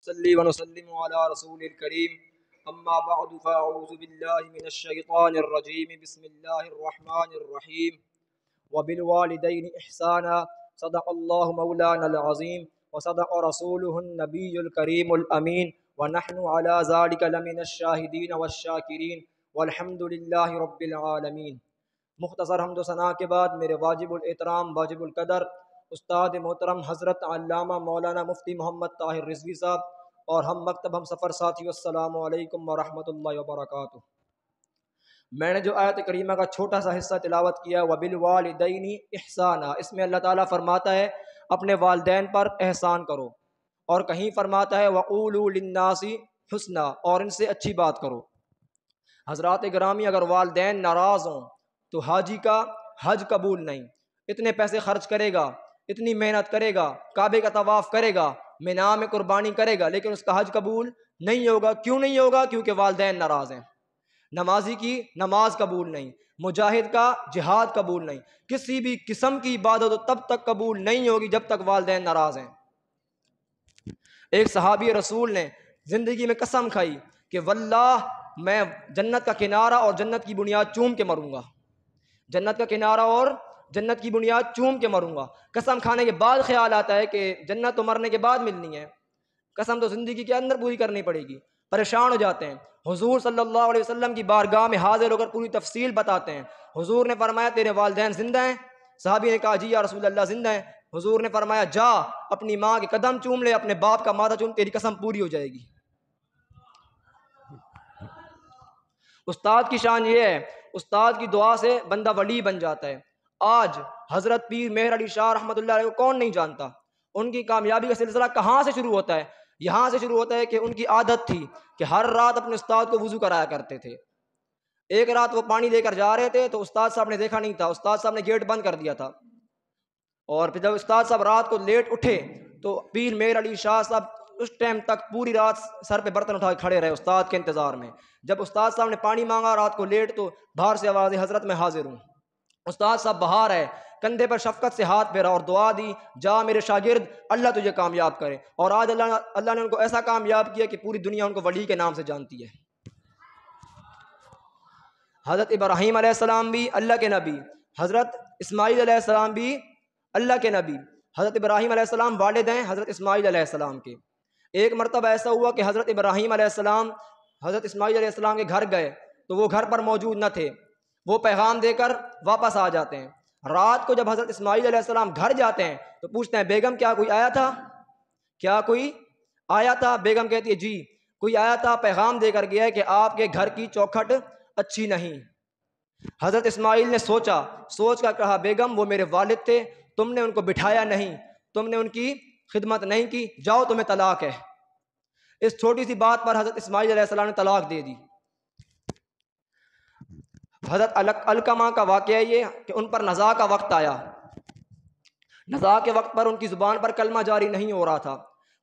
ونصلي ونسلم على رسول الكريم أما بعد فأعوذ بالله من الشيطان الرجيم بسم الله الرحمن الرحيم وبالوالدين إحسانا صدق الله مولانا العظيم وصدق رسوله النبي الكريم الأمين ونحن على ذلك لمن الشاهدين والشاكرين والحمد لله رب العالمين۔ مختصر حمد و ثناء کے بعد میرے واجب الاحترام واجب القدر استاد محترم حضرت علامہ مولانا مفتی محمد طاہر رضوی صاحب اور ہم مکتب ہم سفر ساتھیو، السلام علیکم ورحمۃ اللہ وبرکاتہ۔ میں نے جو آیت کریمہ کا چھوٹا سا حصہ تلاوت کیا وبالوالدین احسانا، اس میں اللہ تعالیٰ فرماتا ہے اپنے والدین پر احسان کرو، اور کہیں فرماتا ہے وقولوا للناس حسنا، اور ان سے اچھی بات کرو۔ حضرات گرامی، اگر والدین ناراض ہوں تو حاجی کا حج قبول نہیں۔ اتنے پیسے خرچ کرے گا، اتنی محنت کرے گا، کعبے کا طواف کرے گا، مینا میں قربانی کرے گا، لیکن اس کا حج قبول نہیں ہوگا۔ کیوں نہیں ہوگا؟ کیونکہ والدین ناراض ہیں۔ نمازی کی نماز قبول نہیں، مجاہد کا جہاد قبول نہیں، کسی بھی قسم کی عبادت تب تک قبول نہیں ہوگی جب تک والدین ناراض ہیں۔ ایک صحابی رسول نے زندگی میں قسم کھائی کہ واللہ میں جنت کا کنارہ اور جنت کی بنیاد چوم کے مروں گا، جنت کا کنارہ اور جنت کی بنیاد چوم کے مروں گا۔ قسم کھانے کے بعد خیال آتا ہے کہ جنت تو مرنے کے بعد ملنی ہے، قسم تو زندگی کے اندر پوری کرنی پڑے گی۔ پریشان ہو جاتے ہیں، حضور صلی اللہ علیہ وسلم کی بارگاہ میں حاضر ہو کر پوری تفصیل بتاتے ہیں۔ حضور نے فرمایا تیرے والدین زندہ ہیں؟ صحابی نے کہا جی یا رسول اللہ زندہ ہیں۔ حضور نے فرمایا جا اپنی ماں کے قدم چوم لے، اپنے باپ کا ماتھا چوم، تیری قسم پوری ہو جائے گی۔ استاد کی شان یہ ہے، استاد کی دعا سے بندہ ولی بن جاتا ہے۔ آج حضرت پیر مہر علی شاہ رحمۃ اللہ علیہ کو کون نہیں جانتا؟ ان کی کامیابی کا سلسلہ کہاں سے شروع ہوتا ہے؟ یہاں سے شروع ہوتا ہے کہ ان کی عادت تھی کہ ہر رات اپنے استاد کو وضو کرایا کرتے تھے۔ ایک رات وہ پانی لے کر جا رہے تھے تو استاد صاحب نے دیکھا نہیں تھا، استاد صاحب نے گیٹ بند کر دیا تھا، اور پھر جب استاد صاحب رات کو لیٹ اٹھے تو پیر مہر علی شاہ صاحب اس ٹائم تک پوری رات سر پہ برتن اٹھا کے کھڑے رہے استاد کے انتظار میں۔ جب استاد صاحب نے پانی مانگا رات کو لیٹ تو باہر سے آواز حضرت میں حاضر ہوں۔ استاد صاحب باہر ہے، کندھے پر شفقت سے ہاتھ پھیرا اور دعا دی جا میرے شاگرد اللہ تجھے کامیاب کرے، اور آج اللہ نے ان کو ایسا کامیاب کیا کہ پوری دنیا ان کو ولی کے نام سے جانتی ہے۔ حضرت ابراہیم علیہ السلام بھی اللہ کے نبی، حضرت اسماعیل علیہ السلام بھی اللہ کے نبی۔ حضرت ابراہیم علیہ السلام والد ہیں حضرت اسماعیل علیہ السلام کے۔ ایک مرتبہ ایسا ہوا کہ حضرت ابراہیم علیہ السلام حضرت اسماعیل علیہ السلام کے گھر گئے تو وہ گھر پر موجود نہ تھے، وہ پیغام دے کر واپس آ جاتے ہیں۔ رات کو جب حضرت اسماعیل علیہ السلام گھر جاتے ہیں تو پوچھتے ہیں بیگم کیا کوئی آیا تھا؟ کیا کوئی آیا تھا؟ بیگم کہتی ہے جی کوئی آیا تھا، پیغام دے کر گیا ہے کہ آپ کے گھر کی چوکھٹ اچھی نہیں۔ حضرت اسماعیل نے سوچ کر کہا بیگم وہ میرے والد تھے، تم نے ان کو بٹھایا نہیں، تم نے ان کی خدمت نہیں کی، جاؤ تمہیں طلاق ہے۔ اس چھوٹی سی بات پر حضرت اسماعیل علیہ السلام نے طلاق دے دی۔ حضرت علقمہ کا واقعہ یہ کہ ان پر نزاع کا وقت آیا، نزاع کے وقت پر ان کی زبان پر کلمہ جاری نہیں ہو رہا تھا۔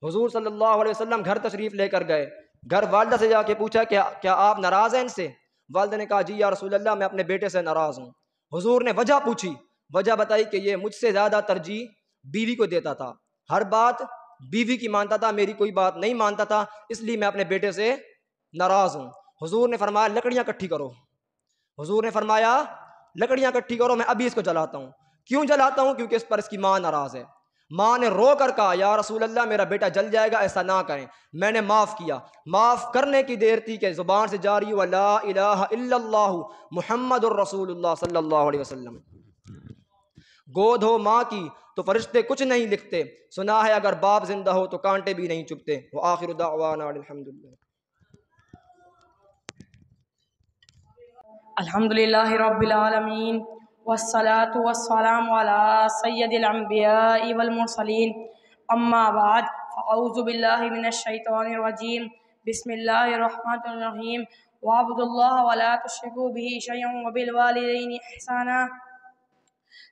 حضور صلی اللہ علیہ وسلم گھر تشریف لے کر گئے، گھر والدہ سے جا کے پوچھا کیا آپ ناراض ہیں ان سے؟ والدہ نے کہا جی یا رسول اللہ میں اپنے بیٹے سے ناراض ہوں۔ حضور نے وجہ پوچھی، وجہ بتائی کہ یہ مجھ سے زیادہ ترجیح بیوی کو دیتا تھا، ہر بات بیوی کی مانتا تھا، میری کوئی بات نہیں مانتا تھا، اس لیے میں اپنے بیٹے سے ناراض ہوں۔ حضور نے فرمایا لکڑیاں اکٹھی کرو، حضور نے فرمایا لکڑیاں اکٹھی کرو، میں ابھی اس کو جلاتا ہوں۔ کیوں جلاتا ہوں؟ کیونکہ اس پر اس کی ماں ناراض ہے۔ ماں نے رو کر کہا یا رسول اللہ میرا بیٹا جل جائے گا، ایسا نہ کریں۔ میں نے معاف کیا، معاف کرنے کی دیر تھی کہ زبان سے جاری ہوا لا الہ الا اللہ محمد الرسول اللہ صلی اللہ علیہ وسلم۔ گود ہو ماں کی تو فرشتے کچھ نہیں لکھتے، سنا ہے اگر باپ زندہ ہو تو کانٹے بھی نہیں چبھتے۔ وآخر دعوانا الحمدللہ۔ الحمدللہ رب العالمین والصلاة والسلام علی سید الانبیاء والمرسلین، اما بعد فاعوذ باللہ من الشیطان الرجیم، بسم اللہ الرحمن الرحیم، وَاعْبُدُوا اللَّهَ وَلَا تُشْرِكُوا بِهِ شَيْئًا وَبِالْوَالِدَيْنِ إِحْسَانًا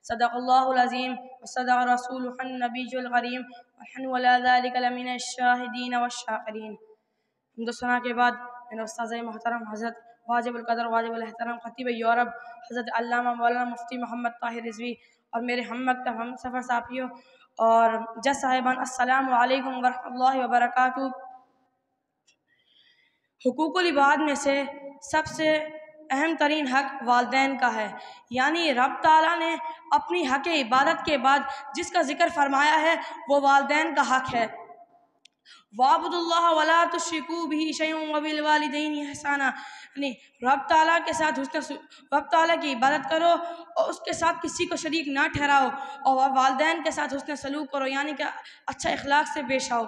صدق اللہ العظیم وصدق رسولہ النبی الکریم ونحن علی ذلک لمن الشاہدین والشاکرین۔ حمد و ثنا کے بعد میرے استاذ محترم حضرت واجب القدر واجب الاحترام خطیب یورپ حضرت علامہ مولانا مفتی محمد طاہر رضوی اور میرے ہم مکتب ہم سفر ساتھیوں اور جج صاحبان، السلام علیکم ورحمۃ اللہ وبرکاتہ۔ حقوق العباد میں سے سب سے اہم ترین حق والدین کا ہے، یعنی رب تعالیٰ نے اپنی حق عبادت کے بعد جس کا ذکر فرمایا ہے وہ والدین کا حق ہے۔ وَاعْبُدُوا اللَّهَ وَلَا تُشْرِكُوا بِهِ شَيْئًا وَبِالْوَالِدَيْنِ إِحْسَانًا، یعنی رب تعالیٰ کے ساتھ رب تعالیٰ کی عبادت کرو اور اس کے ساتھ کسی کو شریک نہ ٹھہراؤ، اور والدین کے ساتھ حسن سلوک کرو، یعنی کہ اچھا اخلاق سے پیش آؤ۔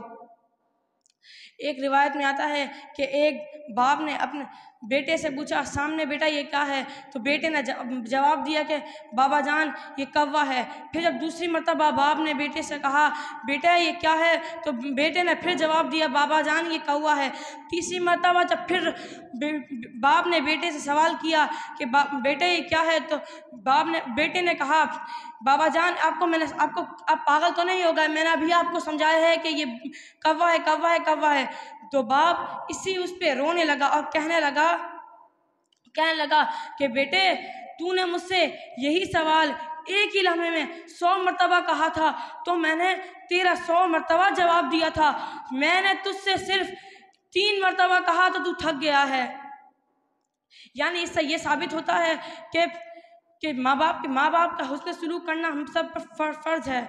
ایک روایت میں آتا ہے کہ ایک باپ نے اپنے بیٹے سے پوچھا، سامنے بیٹا یہ کیا ہے؟ تو بیٹے نے جواب دیا کہ بابا جان یہ کوا ہے۔ پھر جب دوسری مرتبہ باپ نے بیٹے سے کہا بیٹا یہ کیا ہے؟ تو بیٹے نے پھر جواب دیا بابا جان یہ کوا ہے۔ تیسری مرتبہ جب پھر باپ نے بیٹے سے سوال کیا کہ بیٹا یہ کیا ہے؟ تو بیٹے نے کہا بابا جان آپ پاگل تو نہیں ہو گئے، میں نے ابھی آپ کو سمجھایا ہے کہ یہ کوا ہے کوا ہے کوا ہے۔ تو باپ اس پہ رونے لگا اور کہنے لگا کہ بیٹے تو نے مجھ سے یہی سوال ایک ہی لمحے میں 100 مرتبہ کہا تھا تو میں نے تیرا 100 مرتبہ جواب دیا تھا، میں نے تجھ سے صرف 3 مرتبہ کہا تو تو تھک گیا ہے۔ یعنی اس سے یہ ثابت ہوتا ہے کہ ماں باپ کا حسن سلوک کرنا ہم سب پر فرض ہے،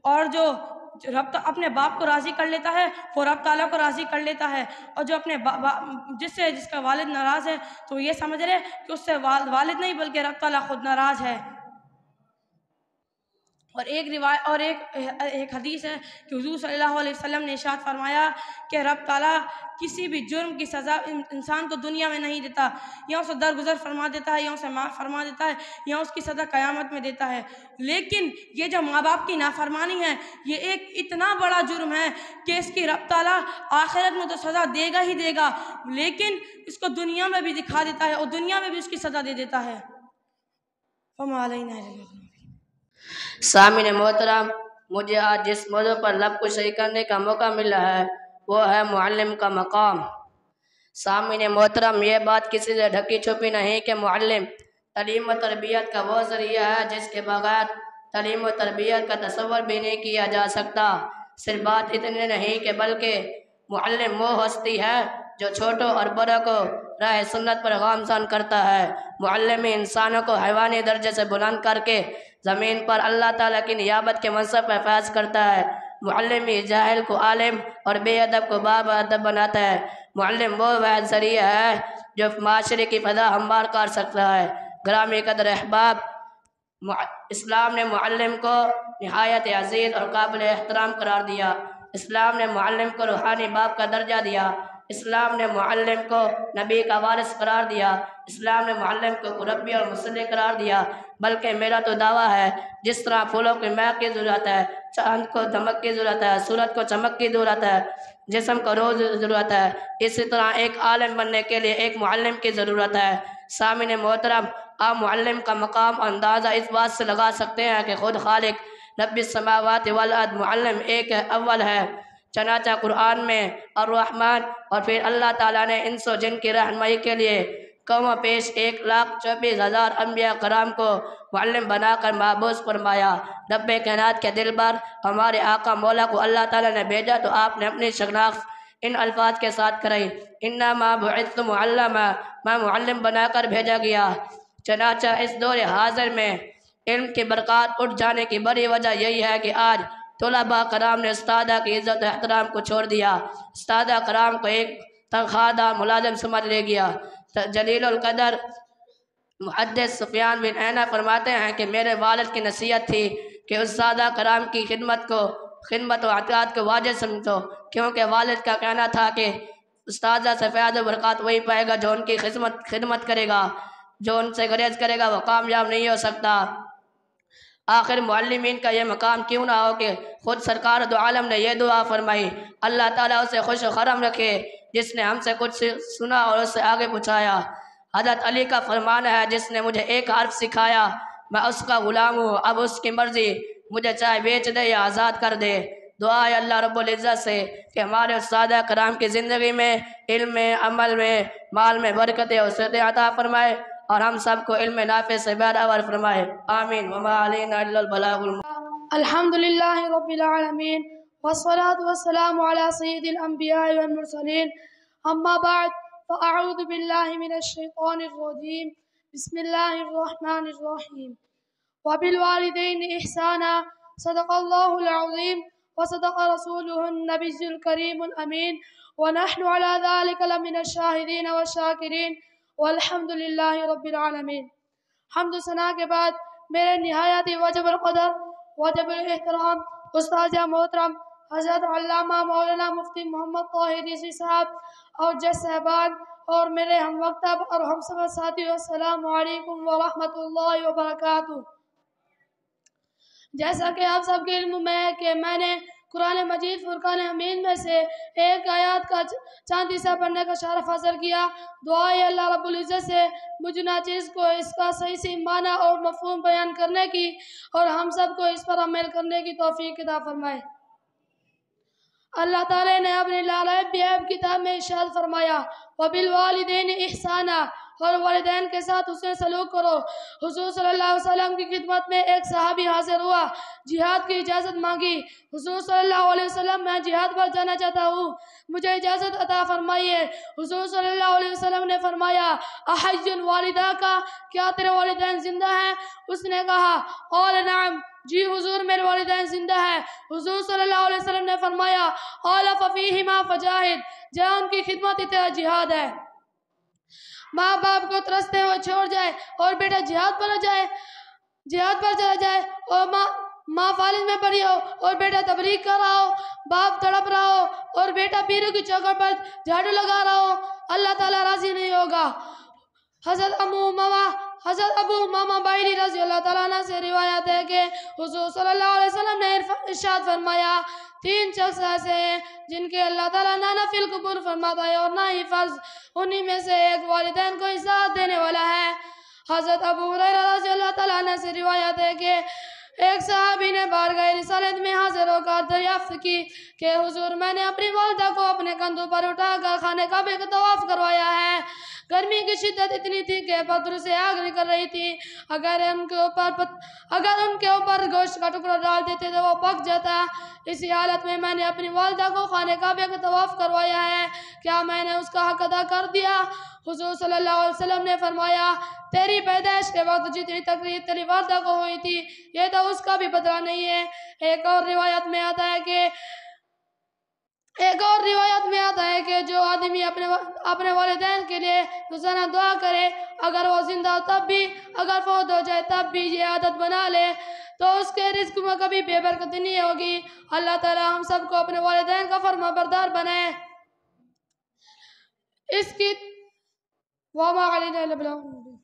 اور جو اپنے باپ کو راضی کر لیتا ہے وہ رب تعالیٰ کو راضی کر لیتا ہے، اور جو اپنے جس کا والد ناراض ہے تو یہ سمجھ لے کہ اس سے والد نہیں بلکہ رب تعالیٰ خود ناراض ہے۔ اور ایک حدیث ہے کہ حضور صلی اللہ علیہ وسلم نے ارشاد فرمایا کہ رب تعالیٰ کسی بھی جرم کی سزا انسان کو دنیا میں نہیں دیتا، یا اسے درگزر فرما دیتا ہے یا اسے معاف فرما دیتا ہے یا اس کی سزا قیامت میں دیتا ہے۔ لیکن یہ جو ماں باپ کی نافرمانی ہے یہ ایک اتنا بڑا جرم ہے کہ اس کی رب تعالیٰ آخرت میں تو سزا دے گا ہی دے گا، لیکن اس کو دنیا میں بھی دکھا دیتا ہے اور دنیا میں بھی اس کی سزا دے دیتا ہے۔ فما علینا الا البلاغ۔ سامعین محترم، مجھے آج جس موضوع پر لب کشائی کرنے کا موقع ملا ہے وہ ہے معلم کا مقام۔ سامعین محترم، یہ بات کسی سے ڈھکی چھپی نہیں کہ معلم تعلیم و تربیت کا وہ ذریعہ ہے جس کے بغیر تعلیم و تربیت کا تصور بھی نہیں کیا جا سکتا۔ صرف بات اتنی نہیں کہ بلکہ معلم وہ ہستی ہے جو چھوٹوں اور بڑوں کو راہ سنت پر گامزن کرتا ہے۔ معلم انسانوں کو حیوانی درجے سے بلند کر کے زمین پر اللہ تعالیٰ کی نیابت کے منصب پر فائز کرتا ہے۔ معلم جاہل کو عالم اور بے ادب کو باادب بناتا ہے۔ معلم وہ واحد ذریعہ ہے جو معاشرے کی فضا ہموار کر سکتا ہے۔ گرامی قدر احباب، اسلام نے معلم کو نہایت عزیز اور قابل احترام قرار دیا۔ اسلام نے معلم کو روحانی باپ کا درجہ دیا۔ اسلام نے معلم کو نبی کا وارث قرار دیا۔ اسلام نے معلم کو مربی اور مصلح قرار دیا۔ بلکہ میرا تو دعویٰ ہے جس طرح پھولوں کی مہک کی ضرورت ہے، چاند کو دمک کی ضرورت ہے، سورج کو چمک کی ضرورت ہے، جسم کو روز ضرورت ہے، اسی طرح ایک عالم بننے کے لیے ایک معلم کی ضرورت ہے۔ سامعین محترم، آپ معلم کا مقام اندازہ اس بات سے لگا سکتے ہیں کہ خود خالق رب السماوات والارض معلم ایک اول ہے۔ چنانچہ قرآن میں الرحمن اور پھر اللہ تعالیٰ نے انس و جن کی رہنمائی کے لیے قوموں پیش 1,24,000 انبیاء کرام کو معلم بنا کر مبعوث فرمایا۔ رب کائنات کے دل پر ہمارے آقا مولا کو اللہ تعالیٰ نے بھیجا تو آپ نے اپنی شناخت ان الفاظ کے ساتھ کرائی، انما بعثت معلما، میں معلم بنا کر بھیجا گیا۔ چنانچہ اس دور حاضر میں علم کی برکات اٹھ جانے کی بڑی وجہ یہی ہے کہ آج طلباء کرام نے استادہ کی عزت و احترام کو چھوڑ دیا، استادہ کرام کو ایک تنخواہ دار ملازم سمجھ لے گیا۔ جلیل القدر محدث سفیان بن عیینہ فرماتے ہیں کہ میرے والد کی نصیحت تھی کہ استادہ کرام کی خدمت و اطاعت کو واجب سمجھو، کیونکہ والد کا کہنا تھا کہ استاذہ سے فیض و برکات وہی پائے گا جو ان کی خدمت کرے گا، جو ان سے گریز کرے گا وہ کامیاب نہیں ہو سکتا۔ آخر معلمین کا یہ مقام کیوں نہ ہو کہ خود سرکار دو عالم نے یہ دعا فرمائی، اللہ تعالیٰ اسے خوش و خرم رکھے جس نے ہم سے کچھ سنا اور اس سے آگے پہنچایا۔ حضرت علی کا فرمان ہے جس نے مجھے ایک حرف سکھایا میں اس کا غلام ہوں، اب اس کی مرضی مجھے چاہے بیچ دے یا آزاد کر دے۔ دعا ہے اللہ رب العزت سے کہ ہمارے استادہ کرام کی زندگی میں علم میں، عمل میں، مال میں برکت و وسعت عطا فرمائے اور ہم سب کو علم نافع سے بہرور فرمائے، آمین۔ وما علینا الا البلاغ المبین۔ الحمدللہ رب العالمین والصلاة والسلام علی سید الانبیاء والمرسلین، اما بعد فأعوذ بالله من الشيطان الرجيم بسم الله الرحمن الرحيم وبالوالدين إحسانا صدق الله العظيم وصدق رسوله النبي الكريم الأمين ونحن على ذلك لمن الشاهدين والشاكرين والحمد لله رب العالمين۔ حمد و ثنا کے بعد میرے نہایت واجب القدر واجب الاحترام استاد محترم حضرت علامہ مولانا مفتی محمد طاہر رضوی صاحب اور جج صاحبان اور میرے ہم مکتب اور ہم سب ساتھیوں، السلام علیکم ورحمۃ اللہ وبرکاتہ۔ جیسا کہ آپ سب کے علم میں ہے کہ میں نے قرآن مجید فرقان حمید میں سے ایک آیات کا چاند حصہ پڑھنے کا شرف حاصل کیا۔ دعا ہے اللہ رب العزت سے مجھ ناچیز کو اس کا صحیح معنی اور مفہوم بیان کرنے کی اور ہم سب کو اس پر عمل کرنے کی توفیق عطا فرمائے۔ اللہ تعالیٰ نے اپنے لالائے بیاب کتاب میں ارشاد فرمایا وَبِالْوَالِدَيْنِ إِحْسَانًا، اور والدین کے ساتھ حسن سلوک کرو۔ حضور صلی اللہ علیہ وسلم کی خدمت میں ایک صحابی حاضر ہوا، جہاد کی اجازت مانگی۔ حضور صلی اللہ علیہ وسلم میں جہاد پر جانا چاہتا ہوں، مجھے اجازت عطا فرمائیے۔ حضور صلی اللہ علیہ وسلم نے فرمایا احی والداک، کیا تیرے والدین زندہ ہیں؟ اس نے کہا قال نعم، جی حضور میرے والدین زندہ ہیں۔ حضور صلی اللہ علیہ وسلم نے فرمایا قال ففیہما فجاہد، جا ان کی خدمت ہی تیرا جہاد ہے۔ ماں باپ کو ترستے ہوئے چھوڑ جائے اور بیٹا جہاد پر چلا جائے اور ماں فالج میں پڑی ہو اور بیٹا تبلیغ کر رہا ہو، باپ تڑپ رہا ہو اور بیٹا پیروں کی چوکھٹ پر جھاڑو لگا رہا ہو، اللہ تعالیٰ راضی نہیں ہوگا۔ حضرت ابو امامہ باہلی رضی اللہ تعالیٰ عنہ سے روایت ہے کہ حضور صلی اللہ علیہ وسلم نے ارشاد فرمایا تین شخص ایسے ہیں جن کے اللہ تعالیٰ نہ نفل قبول فرماتا ہے اور نہ ہی فرض، انہی میں سے ایک والدین کو اطاعت دینے والا ہے۔ حضرت ابو ہریرہ رضی اللہ تعالیٰ عنہ سے روایت ہے کہ ایک صحابی نے بارگاہ رسالت میں حاضر ہو کر دریافت کی کہ حضور میں نے اپنی والدہ کو اپنے کندھوں پر اٹھا کر خانہ کعبہ کا طواف کروایا ہے۔ گرمی کی شدت اتنی تھی کہ بدر سے آگ نکل رہی تھی، اگر ان کے اوپر گوشت کا ٹکڑا ڈال دیتے تو وہ پک جاتا۔ اسی حالت میں میں نے اپنی والدہ کو خانہ کعبہ کا طواف کروایا ہے، کیا میں نے اس کا حق ادا کر دیا؟ حضور صلی اللہ علیہ وسلم نے فرمایا تیری پیدائش کے وقت جتنی تکلیف تیری والدہ کو ہوئی تھی یہ تو اس کا بھی بدلہ نہیں ہے۔ ایک اور روایت میں آتا ہے کہ جو آدمی اپنے والدین کے لیے روزانہ دعا کرے، اگر وہ زندہ ہو تب بھی، اگر فوت ہو جائے تب بھی یہ عادت بنا لے تو اس کے رزق میں کبھی بے برکتی نہیں ہوگی۔ اللہ تعالی ہم سب کو اپنے والدین کا فرما بردار بنائے۔ اس کی وَمَا عَلَيْنَا إِلَّا الْبَلَاغُ الْمُبِينُ۔